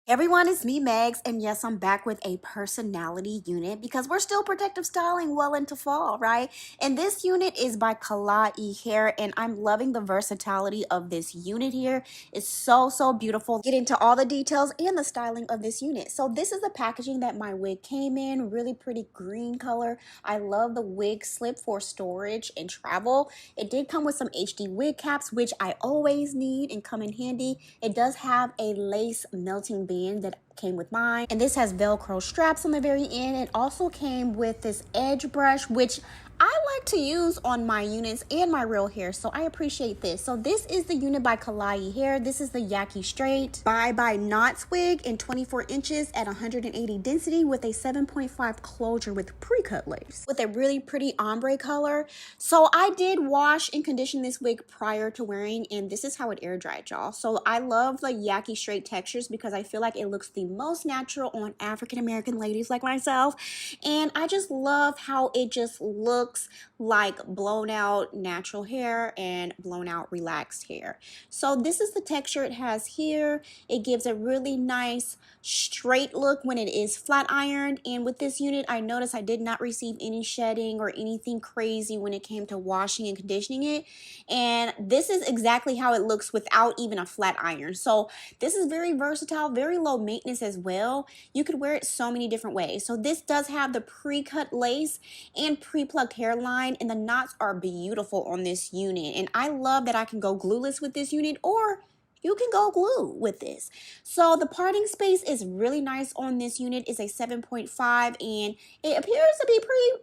Everyone, it's me, Megs, and yes, I'm back with a personality unit because we're still protective styling well into fall, right? And this unit is by Klaiyihair, and I'm loving the versatility of this unit here. It's so beautiful. Get into all the details and the styling of this unit. So this is the packaging that my wig came in, really pretty green color. I love the wig slip for storage and travel. It did come with some HD wig caps, which I always need and come in handy. It does have a lace melting band that came with mine, and this has velcro straps on the very end. It also came with this edge brush, which I like to use on my units and my real hair, so I appreciate this. So this is the unit by Klaiyihair. This is the Yaki straight by Knots wig in 24 inches at 180 density with a 7.5 closure with pre-cut lace with a really pretty ombre color. So I did wash and condition this wig prior to wearing, and this is how it air dried, y'all. So I love the Yaki straight textures because I feel like it looks the most natural on African American ladies like myself, and I just love how it just looks like blown out natural hair and blown out relaxed hair. So this is the texture it has here. It gives a really nice straight look when it is flat ironed, and with this unit I noticed I did not receive any shedding or anything crazy when it came to washing and conditioning it, and this is exactly how it looks without even a flat iron. So this is very versatile, very low maintenance as well. You could wear it so many different ways. So this does have the pre-cut lace and pre-plucked hairline, and the knots are beautiful on this unit, and I love that I can go glueless with this unit, or you can go glue with this. So the parting space is really nice on this unit. It's a 7.5, and it appears to be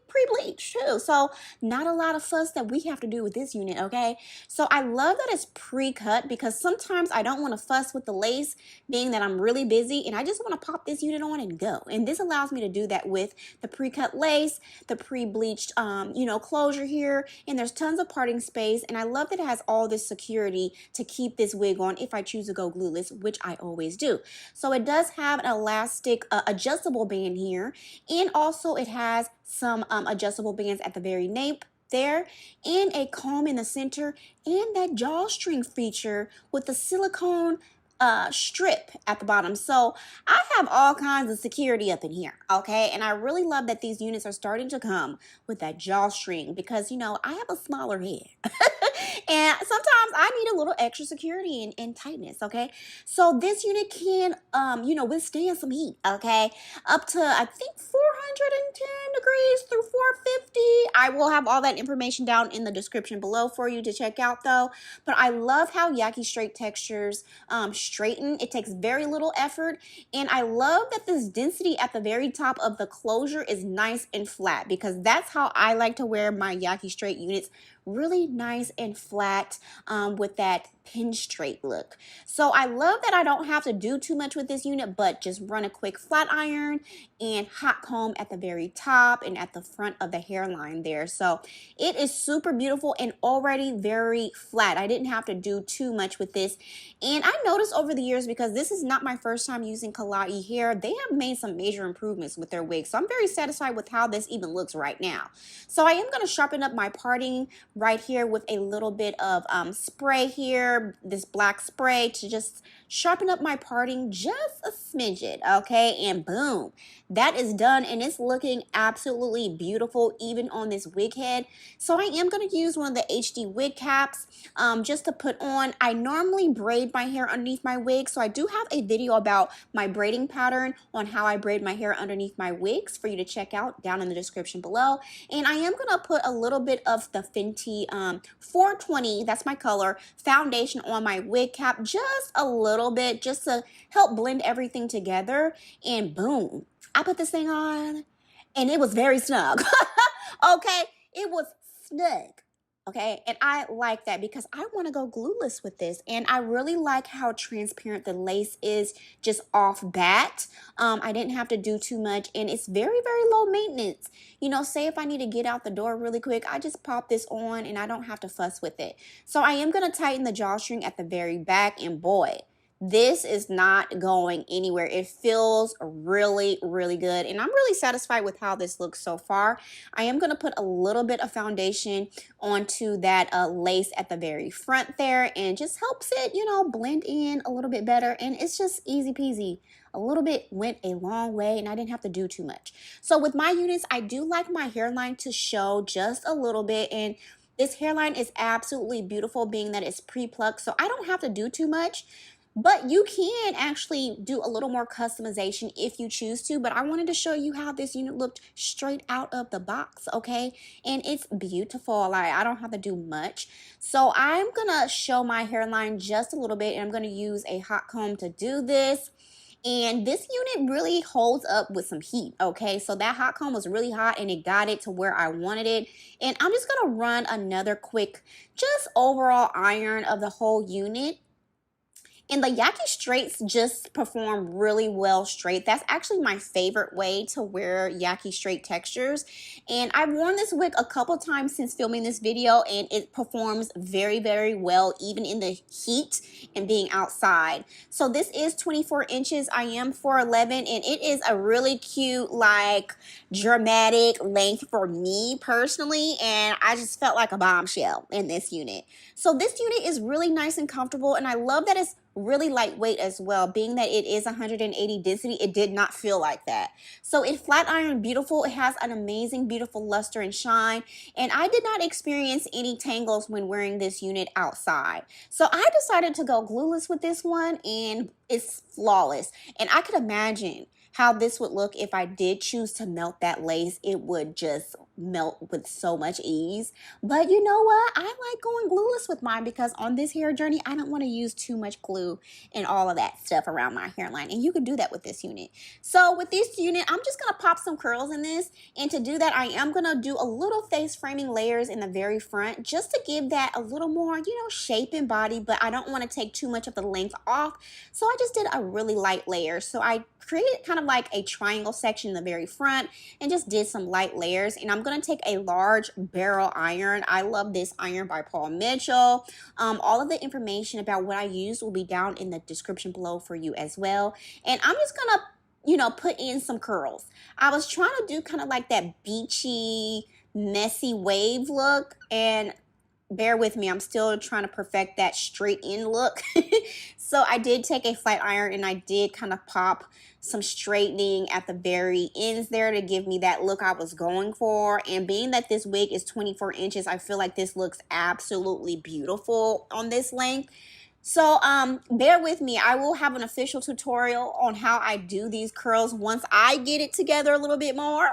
pre-bleached too. So not a lot of fuss that we have to do with this unit, okay? So I love that it's pre-cut because sometimes I don't want to fuss with the lace, being that I'm really busy and I just want to pop this unit on and go. And this allows me to do that with the pre-cut lace, the pre-bleached closure here, and there's tons of parting space, and I love that it has all this security to keep this wig on if I choose to go glueless, which I always do. So it does have an elastic adjustable band here, and also it has some adjustable bands at the very nape there, and a comb in the center, and that drawstring feature with the silicone strip at the bottom. So I have all kinds of security up in here, okay? And I really love that these units are starting to come with that drawstring because, you know, I have a smaller head. And sometimes I need a little extra security and tightness, okay? So this unit can, withstand some heat, okay? Up to, I think, 410 degrees through 450. I will have all that information down in the description below for you to check out, though. But I love how Yaki straight textures straighten. It takes very little effort, and I love that this density at the very top of the closure is nice and flat because that's how I like to wear my Yaki straight units. Really nice and flat with that pin straight look. So I love that I don't have to do too much with this unit, but just run a quick flat iron and hot comb at the very top and at the front of the hairline there. So it is super beautiful and already very flat. I didn't have to do too much with this, and I noticed over the years, because this is not my first time using Klaiyihair, they have made some major improvements with their wigs. So I'm very satisfied with how this even looks right now. So I am going to sharpen up my parting right here with a little bit of spray here, this black spray, to just sharpen up my parting just a smidget, okay? And boom, that is done, and it's looking absolutely beautiful even on this wig head. So I am going to use one of the HD wig caps just to put on. I normally braid my hair underneath my wig, so I do have a video about my braiding pattern on how I braid my hair underneath my wigs for you to check out down in the description below. And I am going to put a little bit of the Fenty 420, that's my color, foundation on my wig cap, just a little bit, just to help blend everything together. And boom, I put this thing on, and it was very snug. Okay, it was snug. Okay, and I like that because I want to go glueless with this, and I really like how transparent the lace is just off bat. I didn't have to do too much, and it's very low maintenance. You know, say if I need to get out the door really quick, I just pop this on and I don't have to fuss with it. So I am going to tighten the drawstring at the very back, and boy, this is not going anywhere. It feels really, really good. And I'm really satisfied with how this looks so far. I am going to put a little bit of foundation onto that lace at the very front there, and just helps it, you know, blend in a little bit better. And it's just easy peasy. A little bit went a long way, and I didn't have to do too much. So with my units, I do like my hairline to show just a little bit. And this hairline is absolutely beautiful, being that it's pre-plucked. So I don't have to do too much. But you can actually do a little more customization if you choose to. But I wanted to show you how this unit looked straight out of the box, okay? And it's beautiful. Like, I don't have to do much. So I'm going to show my hairline just a little bit, and I'm going to use a hot comb to do this. And this unit really holds up with some heat, okay? So that hot comb was really hot, and it got it to where I wanted it. And I'm just going to run another quick, just overall iron of the whole unit. And the Yaki straights just perform really well straight. That's actually my favorite way to wear Yaki straight textures. And I've worn this wig a couple times since filming this video, and it performs very, very well even in the heat and being outside. So this is 24 inches. I am 4'11", and it is a really cute, like, dramatic length for me personally. And I just felt like a bombshell in this unit. So this unit is really nice and comfortable, and I love that it's really lightweight as well. Being that it is 180 density, it did not feel like that. So it flat ironed beautiful. It has an amazing, beautiful luster and shine. And I did not experience any tangles when wearing this unit outside. So I decided to go glueless with this one, and it's flawless. And I could imagine how this would look if I did choose to melt that lace. It would just melt with so much ease. But you know what? I like going glueless with mine, because on this hair journey, I don't want to use too much glue and all of that stuff around my hairline. And you can do that with this unit. So with this unit, I'm just going to pop some curls in this. And to do that, I am going to do a little face framing layers in the very front, just to give that a little more, you know, shape and body. But I don't want to take too much of the length off. So I just did a really light layer. So I created kind of like a triangle section in the very front and just did some light layers. And I'm going to take a large barrel iron. I love this iron by Paul Mitchell. All of the information about what I used will be down in the description below for you as well. And I'm just going to, you know, put in some curls. I was trying to do kind of like that beachy, messy wave look, and bear with me, I'm still trying to perfect that straight in look. So I did take a flat iron, and I did kind of pop some straightening at the very ends there to give me that look I was going for. And being that this wig is 24 inches, I feel like this looks absolutely beautiful on this length. So bear with me. I will have an official tutorial on how I do these curls once I get it together a little bit more.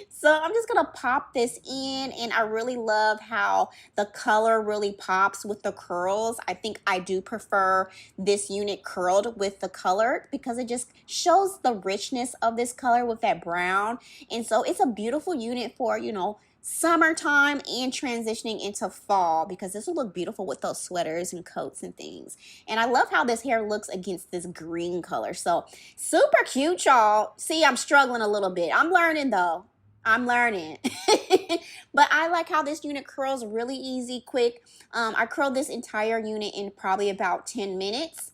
So I'm just going to pop this in, and I really love how the color really pops with the curls. I think I do prefer this unit curled with the color, because it just shows the richness of this color with that brown. And so it's a beautiful unit for, you know, summertime and transitioning into fall, because this will look beautiful with those sweaters and coats and things. And I love how this hair looks against this green color. So super cute, y'all. See, I'm struggling a little bit. I'm learning though. I'm learning. But I like how this unit curls really easy, quick. I curled this entire unit in probably about 10 minutes.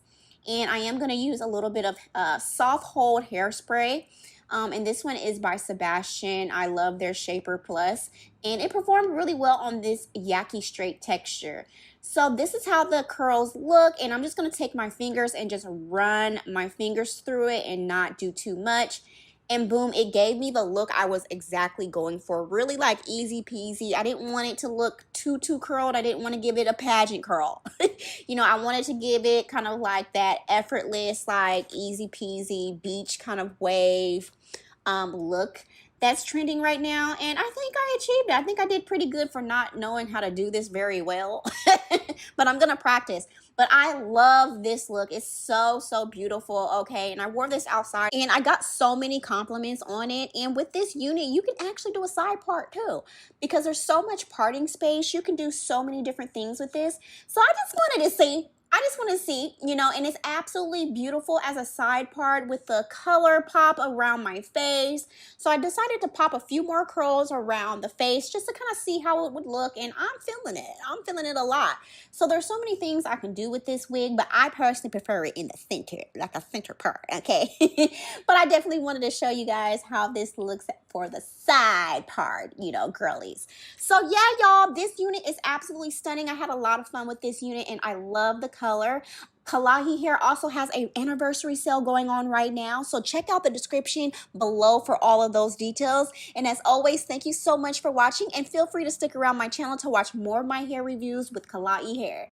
And I am going to use a little bit of soft hold hairspray. And this one is by Sebastian. I love their Shaper Plus, and it performed really well on this Yaki straight texture. So this is how the curls look, and I'm just going to take my fingers and just run my fingers through it and not do too much. And boom, it gave me the look I was exactly going for. Really like easy peasy. I didn't want it to look too curled. I didn't want to give it a pageant curl. You know, I wanted to give it kind of like that effortless, like easy peasy beach kind of wave look that's trending right now. And I think I achieved it. I think I did pretty good for not knowing how to do this very well. But I'm gonna practice. But I love this look. It's so beautiful, okay? And I wore this outside, and I got so many compliments on it. And with this unit, you can actually do a side part too, because there's so much parting space. You can do so many different things with this. So I just wanted to see, I just want to see, you know, and it's absolutely beautiful as a side part with the color pop around my face. So I decided to pop a few more curls around the face just to kind of see how it would look, and I'm feeling it. I'm feeling it a lot. So there's so many things I can do with this wig, but I personally prefer it in the center, like a center part, okay? But I definitely wanted to show you guys how this looks for the side part, you know, girlies. So yeah, y'all, this unit is absolutely stunning. I had a lot of fun with this unit and I love the color. Klaiyihair also has an anniversary sale going on right now, so check out the description below for all of those details. And as always, thank you so much for watching, and feel free to stick around my channel to watch more of my hair reviews with Klaiyihair.